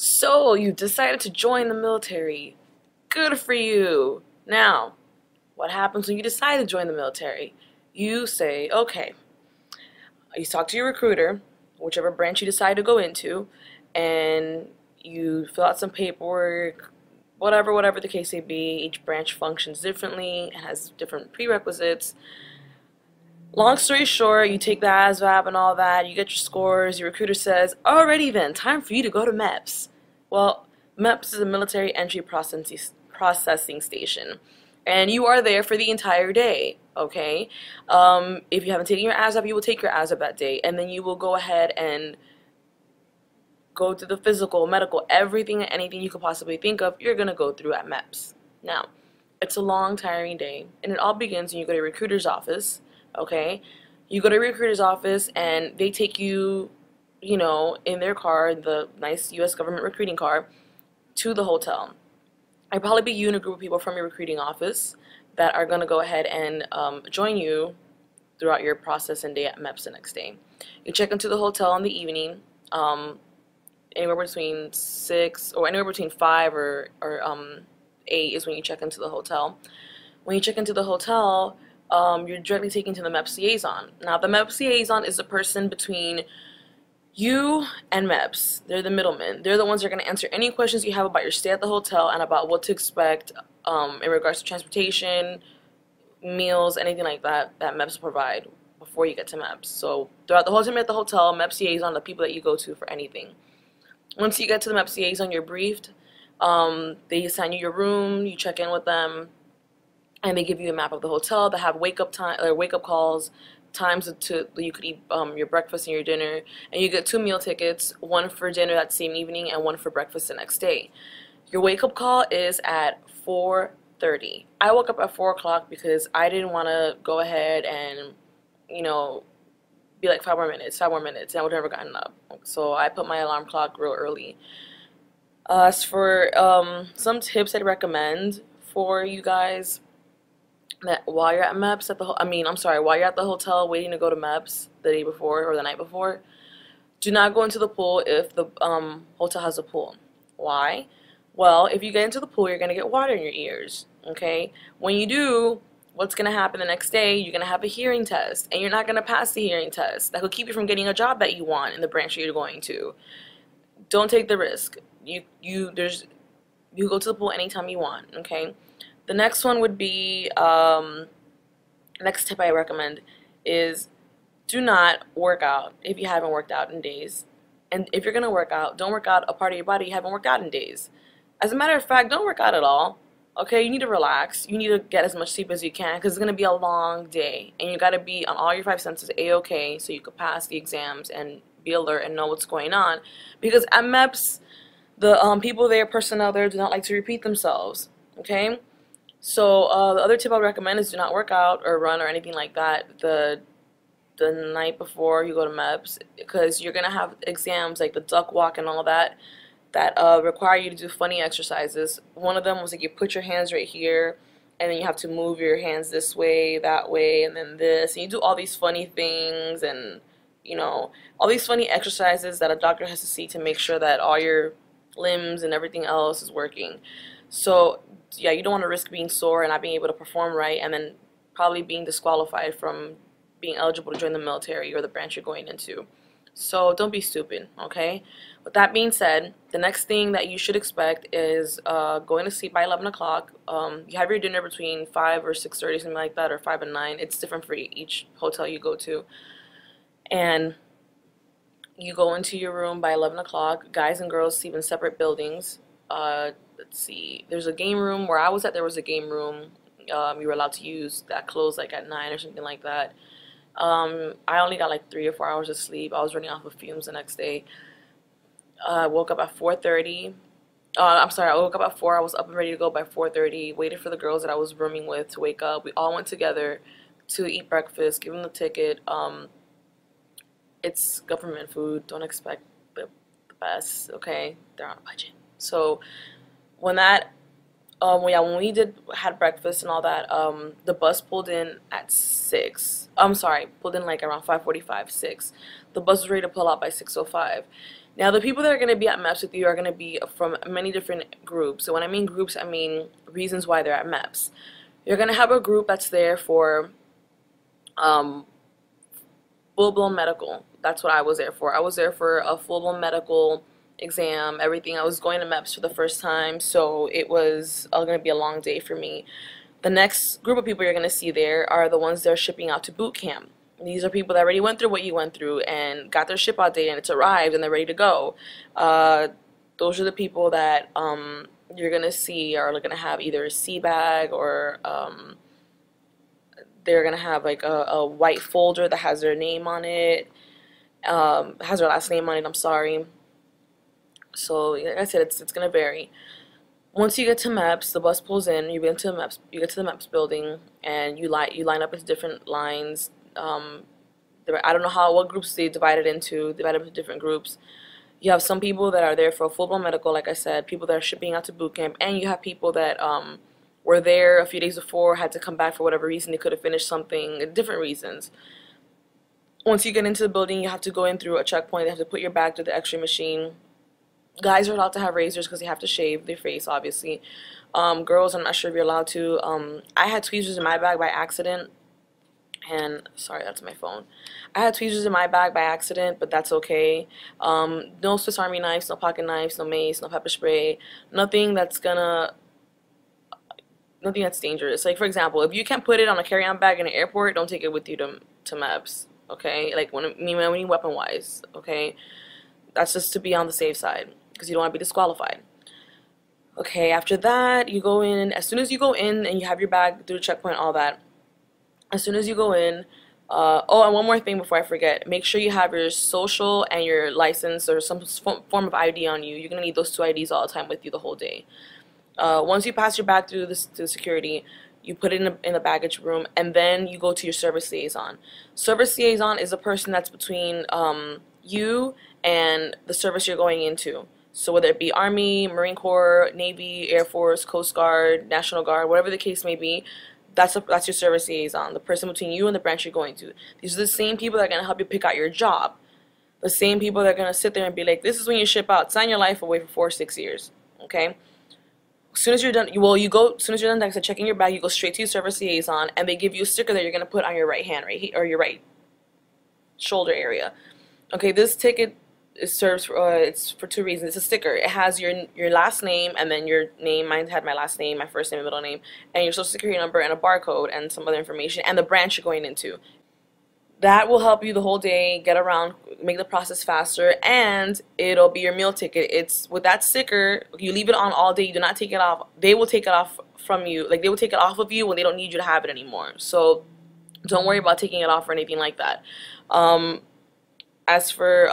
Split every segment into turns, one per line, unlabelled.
So you decided to join the military. Good for you. Now, what happens when you decide to join the military? You say, okay, you talk to your recruiter, whichever branch you decide to go into, and you fill out some paperwork, whatever the case may be. Each branch functions differently and has different prerequisites. Long story short, you take the ASVAB and all that, you get your scores, your recruiter says, alrighty then, time for you to go to MEPS. Well, MEPS is a military entry processing station, and you are there for the entire day, okay? If you haven't taken your ASVAB, you will take your ASVAB that day, and then you will go ahead and go through the physical, medical, everything and anything you could possibly think of, you're going to go through at MEPS. Now, it's a long, tiring day, and it all begins when you go to your recruiter's office. Okay, you go to a recruiter's office and they take you, in their car, the nice U.S. government recruiting car, to the hotel. It'll probably be you and a group of people from your recruiting office that are going to go ahead and join you throughout your process and day at MEPS the next day. You check into the hotel in the evening, anywhere between 6 or anywhere between 5 or 8 is when you check into the hotel. When you check into the hotel, you're directly taken to the MEPS Liaison. Now, the MEPS Liaison is the person between you and MEPS. They're the middlemen. They're the ones that are going to answer any questions you have about your stay at the hotel and about what to expect in regards to transportation, meals, anything like that that MEPS will provide before you get to MEPS. So throughout the whole time at the hotel, MEPS Liaison, the people that you go to for anything. Once you get to the MEPS Liaison, you're briefed. They assign you your room. You check in with them. And they give you a map of the hotel. They have wake up calls, times to you could eat your breakfast and your dinner, and you get 2 meal tickets, one for dinner that same evening and one for breakfast the next day. Your wake up call is at 4:30. I woke up at 4 o'clock because I didn't want to go ahead and be like 5 more minutes, and I would never gotten up. So I put my alarm clock real early. As for some tips I'd recommend for you guys, that while you're at MEPS while you're at the hotel waiting to go to MEPS the day before or the night before, do not go into the pool if the hotel has a pool. Why? Well, if you get into the pool, you're going to get water in your ears, okay? When you do, what's going to happen the next day, you're going to have a hearing test, and you're not going to pass the hearing test. That could keep you from getting a job that you want in the branch you're going to. Don't take the risk. You go to the pool anytime you want, okay? The next one would be, next tip I recommend is do not work out if you haven't worked out in days. And if you're going to work out, don't work out a part of your body you haven't worked out in days. As a matter of fact, don't work out at all. Okay, you need to relax. You need to get as much sleep as you can because it's going to be a long day. And you got to be on all your 5 senses A-okay so you could pass the exams and be alert and know what's going on. Because at MEPS, the people there, personnel there, do not like to repeat themselves. Okay? So the other tip I would recommend is do not work out or run or anything like that the night before you go to MEPS, because you're going to have exams like the duck walk and all that require you to do funny exercises. One of them was like you put your hands right here and then you have to move your hands this way, that way, and then this, and you do all these funny things and all these funny exercises that a doctor has to see to make sure that all your limbs and everything else is working. So yeah, you don't want to risk being sore and not being able to perform right and then probably being disqualified from being eligible to join the military or the branch you're going into. So don't be stupid, okay? With that being said, the next thing that you should expect is going to sleep by 11 o'clock. You have your dinner between 5 or 6:30, something like that, or 5 and 9. It's different for each hotel you go to. And you go into your room by 11 o'clock. Guys and girls sleep in separate buildings. Let's see, there's a game room. Where I was at, there was a game room. You were allowed to use that closed like at 9 or something like that. I only got like 3 or 4 hours of sleep. I was running off of fumes the next day. I woke up at 4:30. I woke up at 4. I was up and ready to go by 4:30. Waited for the girls that I was rooming with to wake up. We all went together to eat breakfast, give them the ticket. It's government food. Don't expect the best, okay? They're on a budget. So when that Yeah, when we had breakfast and all that, the bus pulled in at 6. I'm sorry, pulled in like around 5:45, 6. The bus was ready to pull out by 6:05. Now, the people that are going to be at MEPS with you are going to be from many different groups. So when I mean groups, I mean reasons why they're at MEPS. You're going to have a group that's there for full-blown medical. That's what I was there for. I was there for a full-blown medical exam, everything. I was going to MEPS for the first time, so it was going to be a long day for me. The next group of people you're going to see there are the ones that are shipping out to boot camp. These are people that already went through what you went through and got their ship out date and it's arrived and they're ready to go. Those are the people that you're going to see are going to have either a sea bag or they're going to have like a white folder that has their name on it, has their last name on it, I'm sorry. So like I said, it's going to vary. Once you get to MEPS, the bus pulls in, you get to the MEPS building, and you line up into different lines. I don't know what groups they divided into different groups. You have some people that are there for a full-blown medical, like I said, people that are shipping out to boot camp, and you have people that were there a few days before, had to come back for whatever reason. They could have finished something, different reasons. Once you get into the building, you have to go in through a checkpoint. They have to put your bag through the x-ray machine. Guys are allowed to have razors because they have to shave their face, obviously. Girls, I'm not sure if you're allowed to. I had tweezers in my bag by accident. And, sorry, that's my phone. I had tweezers in my bag by accident, but that's okay. No Swiss Army knives, no pocket knives, no mace, no pepper spray. Nothing that's dangerous. Like, for example, if you can't put it on a carry-on bag in an airport, don't take it with you to MEPS, okay? Like, when you weapon-wise, okay? That's just to be on the safe side, because you don't want to be disqualified. Okay, after that, you go in. As soon as you go in and you have your bag through the checkpoint, all that, as soon as you go in, oh, and one more thing before I forget, make sure you have your social and your license or some form of ID on you. You're going to need those two IDs all the time with you the whole day. Once you pass your bag through the security, you put it in the baggage room, and then you go to your service liaison. Service liaison is a person that's between you and the service you're going into. So whether it be Army, Marine Corps, Navy, Air Force, Coast Guard, National Guard, whatever the case may be, that's your service liaison, the person between you and the branch you're going to. These are the same people that are going to help you pick out your job. The same people that are going to sit there and be like, this is when you ship out. Sign your life away for 4 or 6 years. Okay? As soon as you're done, as soon as you're done, like I said, checking your bag, you go straight to your service liaison, and they give you a sticker that you're going to put on your right hand, or your right shoulder area. Okay, this ticket serves for, it's for 2 reasons. It's a sticker. It has your last name and then your name. Mine had my last name, my first name, and middle name, and your social security number and a barcode and some other information and the branch you're going into. That will help you the whole day, get around, make the process faster, and it'll be your meal ticket. It's with that sticker, you leave it on all day, you do not take it off. They will take it off from you. Like, they will take it off of you when they don't need you to have it anymore. So don't worry about taking it off or anything like that. As for,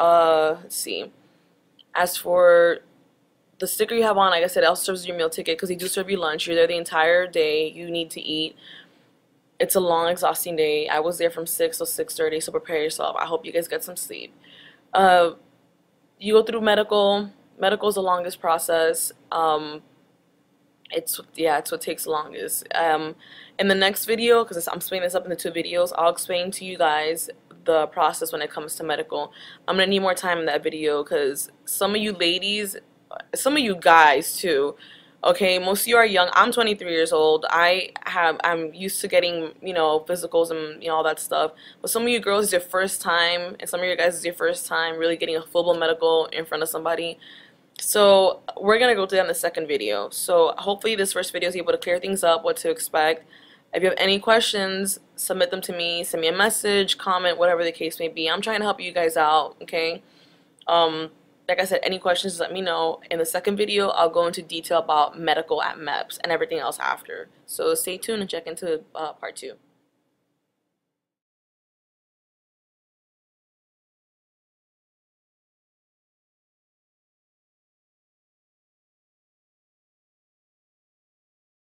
let's see, as for the sticker you have on, like I said, it also serves as your meal ticket because they do serve you lunch. You're there the entire day. You need to eat. It's a long, exhausting day. I was there from 6 to 6:30, so prepare yourself. I hope you guys get some sleep. You go through medical. Medical is the longest process. It's what takes the longest. In the next video, because I'm splitting this up into 2 videos, I'll explain to you guys the process when it comes to medical. I'm gonna need more time in that video because some of you ladies, some of you guys too, okay, most of you are young. I'm 23 years old. I'm used to getting, physicals and all that stuff. But some of you girls, it's your first time, and some of you guys, it's your first time really getting a full-blown medical in front of somebody. So we're gonna go to that in the second video. So hopefully this first video is able to clear things up, what to expect. If you have any questions, submit them to me. Send me a message, comment, whatever the case may be. I'm trying to help you guys out, okay? Like I said, any questions, let me know. In the second video, I'll go into detail about medical at MEPS and everything else after. So stay tuned and check into part 2.